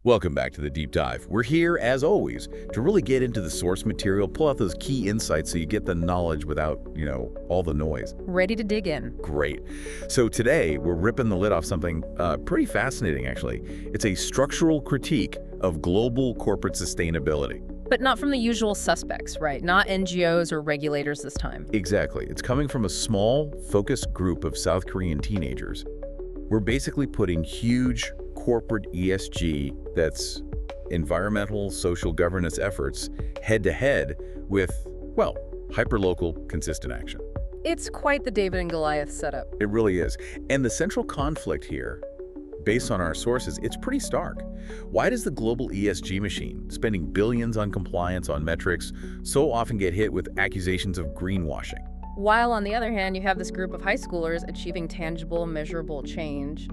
Welcome back to the Deep Dive. We're here, as always, to really get into the source material, pull out those key insights so you get the knowledge without, all the noise. Ready to dig in. Great. So today, we're ripping the lid off something pretty fascinating, actually. It's a structural critique of global corporate sustainability. But not from the usual suspects, right? Not NGOs or regulators this time. Exactly. It's coming from a small, focused group of South Korean teenagers. We're basically putting huge corporate ESG, that's environmental, social governance efforts, head-to-head with, well, hyperlocal, consistent action. It's quite the David and Goliath setup. It really is. And the central conflict here, based on our sources, it's pretty stark. Why does the global ESG machine, spending billions on compliance, on metrics, so often get hit with accusations of greenwashing? While on the other hand, you have this group of high schoolers achieving tangible, measurable change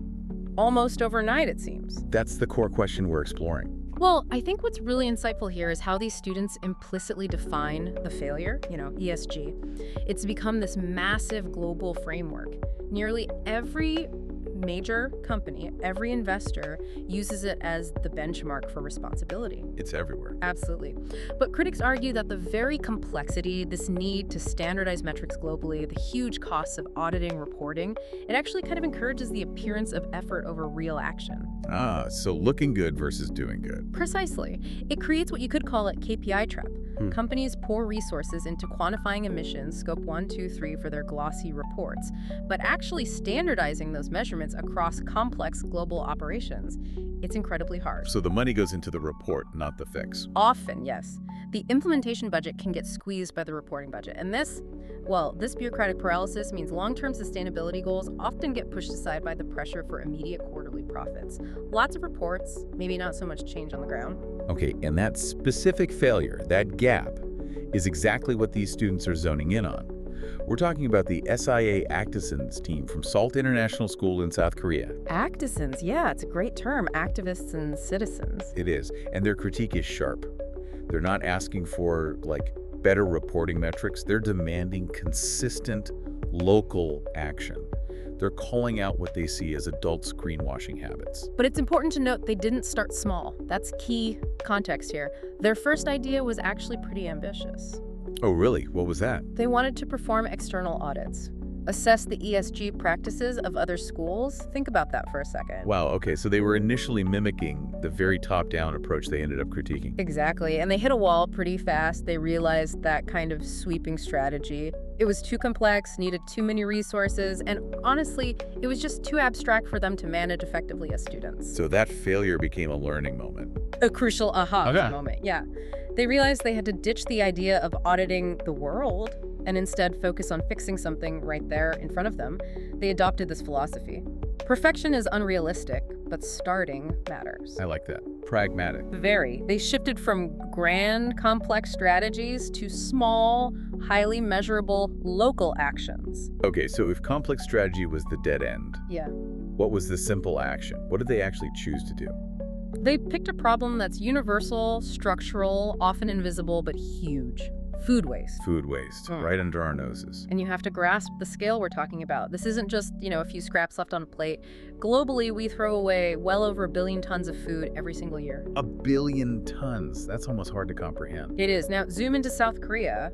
almost overnight, it seems. That's the core question we're exploring. Well, I think what's really insightful here is how these students implicitly define the failure, ESG. It's become this massive global framework. Nearly every major company, every investor uses it as the benchmark for responsibility. It's everywhere. Absolutely. But critics argue that the very complexity, this need to standardize metrics globally, the huge costs of auditing, reporting, it actually kind of encourages the appearance of effort over real action. So looking good versus doing good. Precisely. It creates what you could call a KPI trap. Companies pour resources into quantifying emissions, scope 1, 2, 3 for their glossy reports, but actually standardizing those measurements across complex global operations, it's incredibly hard. So the money goes into the report, not the fix. Often, yes. The implementation budget can get squeezed by the reporting budget. And this bureaucratic paralysis means long-term sustainability goals often get pushed aside by the pressure for immediate quarterly profits. Lots of reports, maybe not so much change on the ground. Okay, and that specific failure, that gap, is exactly what these students are zoning in on. We're talking about the SIA Actisans team from Salt International School in South Korea. Actisans, yeah, it's a great term, activists and citizens. It is, and their critique is sharp. They're not asking for, better reporting metrics. They're demanding consistent, local action. They're calling out what they see as adults' greenwashing habits. But it's important to note they didn't start small. That's key context here. Their first idea was actually pretty ambitious. Oh, really? What was that? They wanted to perform external audits, assess the ESG practices of other schools. Think about that for a second. Wow, okay, so they were initially mimicking the very top-down approach they ended up critiquing. Exactly, and they hit a wall pretty fast. They realized that kind of sweeping strategy, it was too complex, needed too many resources, and honestly, it was just too abstract for them to manage effectively as students. So that failure became a learning moment. A crucial aha moment, yeah. They realized they had to ditch the idea of auditing the world and instead focus on fixing something right there in front of them. They adopted this philosophy. Perfection is unrealistic, but starting matters. I like that. Pragmatic. Very. They shifted from grand, complex strategies to small, highly measurable, local actions. Okay, so if complex strategy was the dead end, Yeah. what was the simple action? What did they actually choose to do? They picked a problem that's universal, structural, often invisible, but huge. Food waste. Food waste, right under our noses. And you have to grasp the scale we're talking about. This isn't just, a few scraps left on a plate. Globally, we throw away well over 1 billion tons of food every single year. 1 billion tons. That's almost hard to comprehend. It is. Now, zoom into South Korea.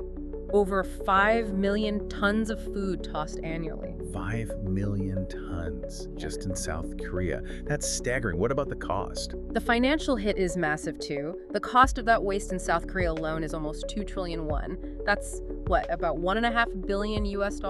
Over 5 million tons of food tossed annually. 5 million tons just in South Korea. That's staggering. What about the cost? The financial hit is massive too. The cost of that waste in South Korea alone is almost 2 trillion won. That's about $1.5 billion US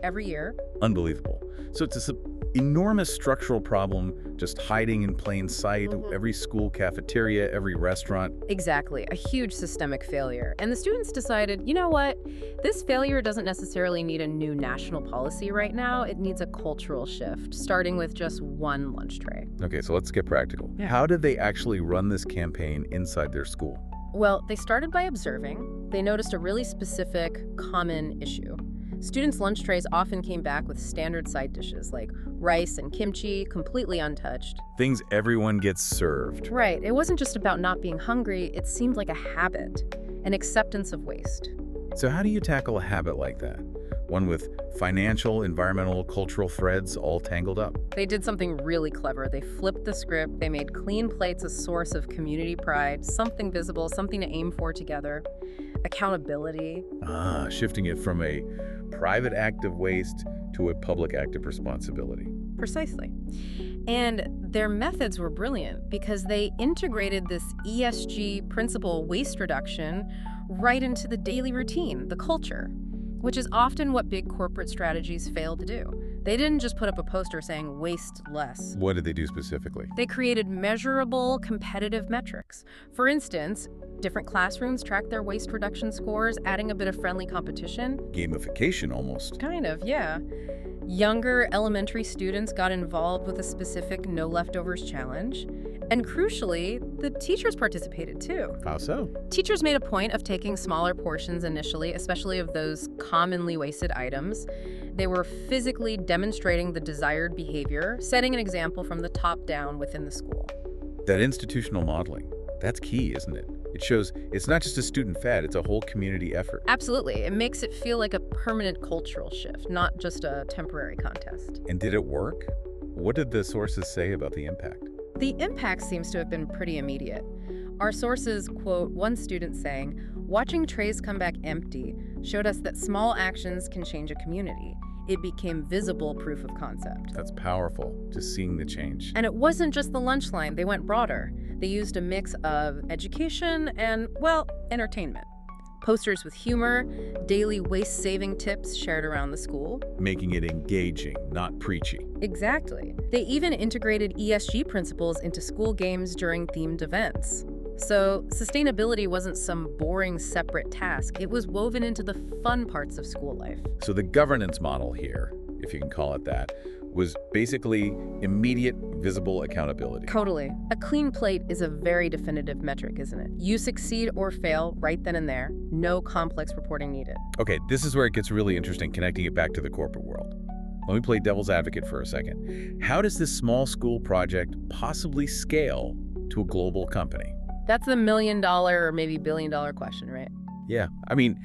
every year. Unbelievable. So it's an enormous structural problem just hiding in plain sight, every school cafeteria, every restaurant. Exactly, a huge systemic failure. And the students decided, you know what? This failure doesn't necessarily need a new national policy right now. It needs a cultural shift, starting with just one lunch tray. Okay, so let's get practical. Yeah. How did they actually run this campaign inside their school? Well, they started by observing. They noticed a really specific, common issue. Students' lunch trays often came back with standard side dishes like rice and kimchi, completely untouched. Things everyone gets served. Right. It wasn't just about not being hungry. It seemed like a habit, an acceptance of waste. So how do you tackle a habit like that? one with financial, environmental, cultural threads all tangled up. They did something really clever. They flipped the script. They made clean plates a source of community pride, something visible, something to aim for together. Accountability. Shifting it from a private act of waste to a public act of responsibility. Precisely. And their methods were brilliant because they integrated this ESG principle, waste reduction, right into the daily routine, the culture, which is often what big corporate strategies fail to do. They didn't just put up a poster saying waste less. What did they do specifically? They created measurable, competitive metrics. For instance, different classrooms tracked their waste reduction scores, adding a bit of friendly competition. Gamification, almost. Kind of, yeah. Younger elementary students got involved with a specific no leftovers challenge. And crucially, the teachers participated too. How so? Teachers made a point of taking smaller portions initially, especially of those commonly wasted items. They were physically demonstrating the desired behavior, setting an example from the top down within the school. That institutional modeling, that's key, isn't it? It shows it's not just a student fad, it's a whole community effort. Absolutely. It makes it feel like a permanent cultural shift, not just a temporary contest. And did it work? What did the sources say about the impact? The impact seems to have been pretty immediate. Our sources quote one student saying, "Watching trays come back empty showed us that small actions can change a community. It became visible proof of concept." That's powerful, just seeing the change. And it wasn't just the lunch line. They went broader. They used a mix of education and, well, entertainment. Posters with humor, daily waste-saving tips shared around the school. Making it engaging, not preachy. Exactly. They even integrated ESG principles into school games during themed events. So sustainability wasn't some boring separate task. It was woven into the fun parts of school life. So the governance model here, if you can call it that, was basically immediate, visible accountability. Totally. A clean plate is a very definitive metric, isn't it? You succeed or fail right then and there. No complex reporting needed. Okay, this is where it gets really interesting, connecting it back to the corporate world. Let me play devil's advocate for a second. How does this small school project possibly scale to a global company? That's the $1 million or maybe $1 billion question, right? Yeah, I mean,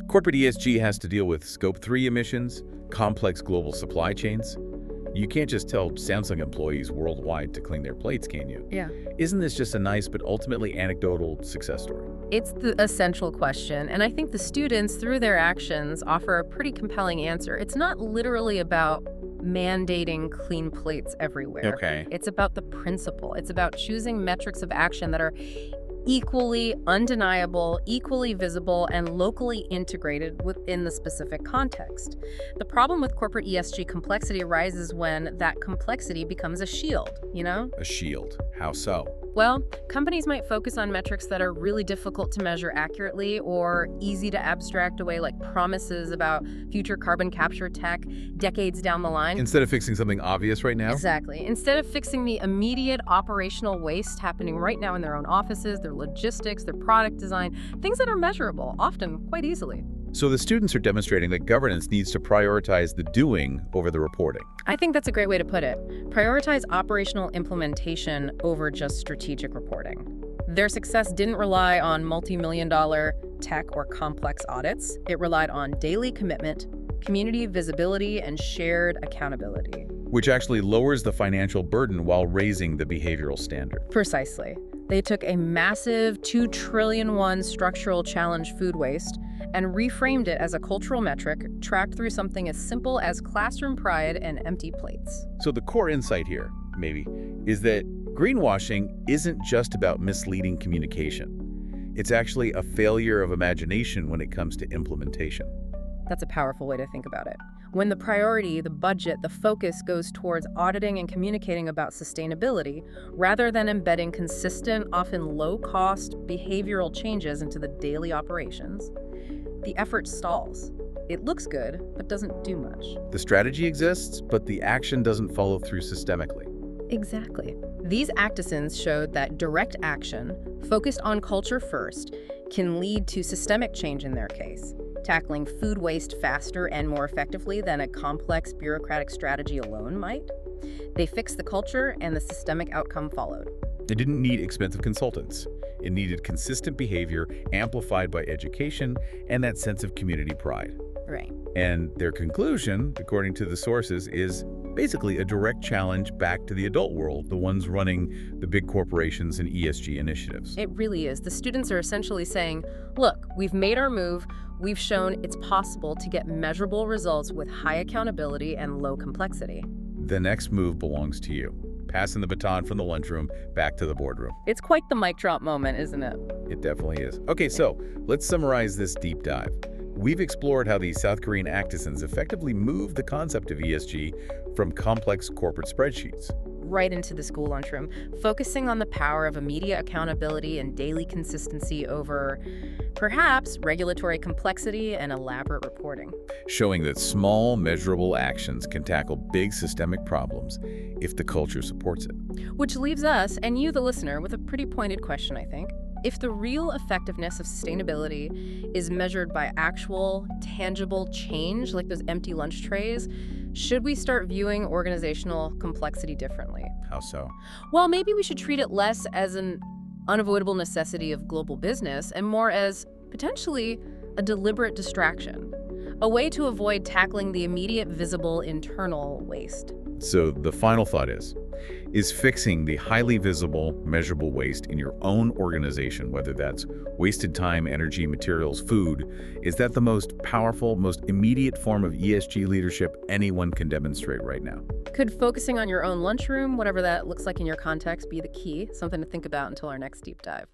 corporate ESG has to deal with Scope 3 emissions, complex global supply chains. You can't just tell Samsung employees worldwide to clean their plates, can you? Yeah. Isn't this just a nice but ultimately anecdotal success story? It's the essential question, and I think the students, through their actions, offer a pretty compelling answer. It's not literally about mandating clean plates everywhere. Okay. It's about the principle. It's about choosing metrics of action that are equally undeniable, equally visible, and locally integrated within the specific context. The problem with corporate ESG complexity arises when that complexity becomes a shield, you know? A shield. How so? Well, companies might focus on metrics that are really difficult to measure accurately or easy to abstract away, like promises about future carbon capture tech decades down the line. Instead of fixing something obvious right now? Exactly. Instead of fixing the immediate operational waste happening right now in their own offices, their logistics, their product design, things that are measurable, often quite easily. So the students are demonstrating that governance needs to prioritize the doing over the reporting. I think that's a great way to put it. Prioritize operational implementation over just strategic reporting. Their success didn't rely on multi-million-dollar tech or complex audits. It relied on daily commitment, community visibility, and shared accountability. Which actually lowers the financial burden while raising the behavioral standard. Precisely. They took a massive $2 trillion structural challenge, food waste, and reframed it as a cultural metric tracked through something as simple as classroom pride and empty plates. So the core insight here, maybe, is that greenwashing isn't just about misleading communication. It's actually a failure of imagination when it comes to implementation. That's a powerful way to think about it. When the priority, the budget, the focus goes towards auditing and communicating about sustainability, rather than embedding consistent, often low-cost behavioral changes into the daily operations, the effort stalls. It looks good, but doesn't do much. The strategy exists, but the action doesn't follow through systemically. Exactly. These actisans showed that direct action, focused on culture first, can lead to systemic change in their case, tackling food waste faster and more effectively than a complex bureaucratic strategy alone might. They fixed the culture, and the systemic outcome followed. It didn't need expensive consultants. It needed consistent behavior amplified by education and that sense of community pride. Right. And their conclusion, according to the sources, is basically a direct challenge back to the adult world, the ones running the big corporations and ESG initiatives. It really is. The students are essentially saying, look, we've made our move. We've shown it's possible to get measurable results with high accountability and low complexity. The next move belongs to you, passing the baton from the lunchroom back to the boardroom. It's quite the mic drop moment, isn't it? It definitely is. Okay, so let's summarize this deep dive. We've explored how these South Korean actisans effectively move the concept of ESG from complex corporate spreadsheets right into the school lunchroom, focusing on the power of immediate accountability and daily consistency over, perhaps, regulatory complexity and elaborate reporting. showing that small, measurable actions can tackle big systemic problems if the culture supports it. Which leaves us, and you, the listener, with a pretty pointed question, I think. If the real effectiveness of sustainability is measured by actual, tangible change, like those empty lunch trays, should we start viewing organizational complexity differently? How so? Well, maybe we should treat it less as an unavoidable necessity of global business and more as potentially a deliberate distraction, a way to avoid tackling the immediate visible internal waste. So the final thought is fixing the highly visible, measurable waste in your own organization, whether that's wasted time, energy, materials, food, is that the most powerful, most immediate form of ESG leadership anyone can demonstrate right now? Could focusing on your own lunchroom, whatever that looks like in your context, be the key? Something to think about until our next deep dive.